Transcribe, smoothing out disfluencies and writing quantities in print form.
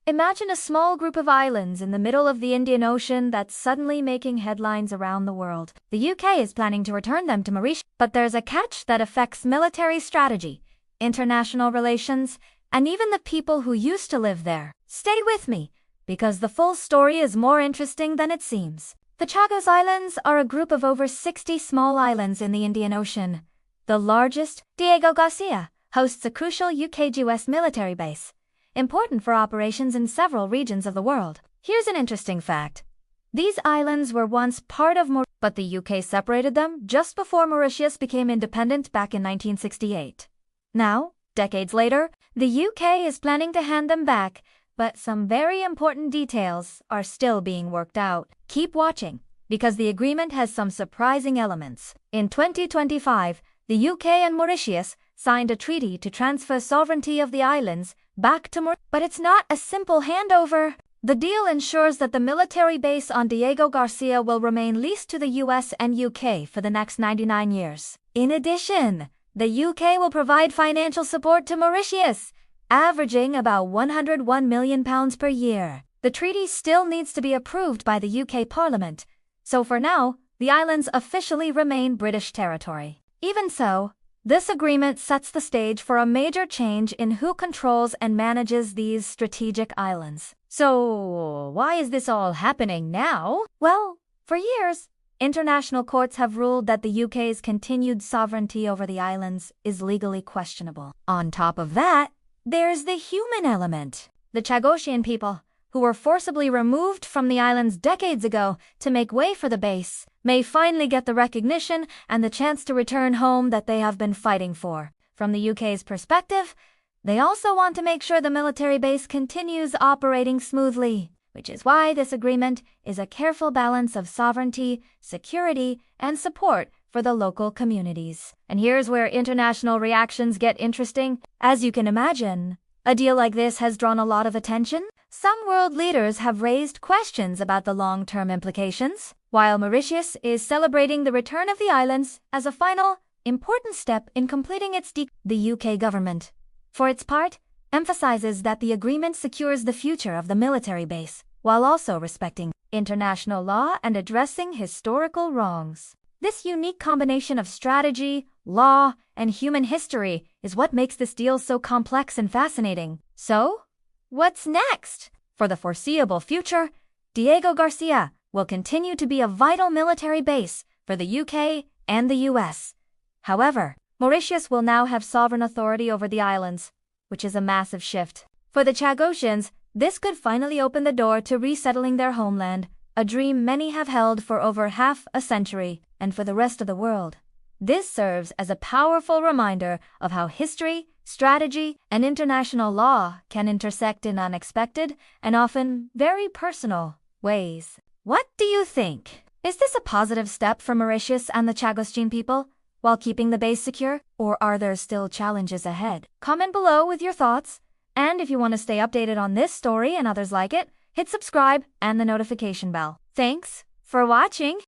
Imagine a small group of islands in the middle of the Indian Ocean that's suddenly making headlines around the world. The UK is planning to return them to Mauritius, but there's a catch that affects military strategy, international relations, and even the people who used to live there. Stay with me, because the full story is more interesting than it seems. The Chagos Islands are a group of over 60 small islands in the Indian Ocean. The largest, Diego Garcia, hosts a crucial UK-US military base, important for operations in several regions of the world. Here's an interesting fact. These islands were once part of Mauritius, but the UK separated them just before Mauritius became independent back in 1968. Now, decades later, the UK is planning to hand them back, but some very important details are still being worked out. Keep watching, because the agreement has some surprising elements. In 2025, the UK and Mauritius signed a treaty to transfer sovereignty of the islands back to Mauritius. But it's not a simple handover. The deal ensures that the military base on Diego Garcia will remain leased to the US and UK for the next 99 years. In addition, the UK will provide financial support to Mauritius, averaging about £101 million per year. The treaty still needs to be approved by the UK Parliament, so for now, the islands officially remain British territory. Even so, this agreement sets the stage for a major change in who controls and manages these strategic islands. So, why is this all happening now? Well, for years, international courts have ruled that the UK's continued sovereignty over the islands is legally questionable. On top of that, there's the human element. The Chagossian people, who were forcibly removed from the islands decades ago to make way for the base, may finally get the recognition and the chance to return home that they have been fighting for. From the UK's perspective, they also want to make sure the military base continues operating smoothly, which is why this agreement is a careful balance of sovereignty, security, and support for the local communities. And here's where international reactions get interesting. As you can imagine, a deal like this has drawn a lot of attention. Some world leaders have raised questions about the long-term implications, while Mauritius is celebrating the return of the islands as a final, important step in completing its The UK government, for its part, emphasizes that the agreement secures the future of the military base, while also respecting international law and addressing historical wrongs. This unique combination of strategy, law, and human history is what makes this deal so complex and fascinating. So, what's next? For the foreseeable future, Diego Garcia will continue to be a vital military base for the UK and the US. However, Mauritius will now have sovereign authority over the islands, which is a massive shift. For the Chagossians, this could finally open the door to resettling their homeland, a dream many have held for over half a century. And for the rest of the world, this serves as a powerful reminder of how history, strategy, and international law can intersect in unexpected and often very personal ways. What do you think? Is this a positive step for Mauritius and the Chagossian people, while keeping the base secure, or are there still challenges ahead? Comment below with your thoughts, and if you want to stay updated on this story and others like it, hit subscribe and the notification bell. Thanks for watching.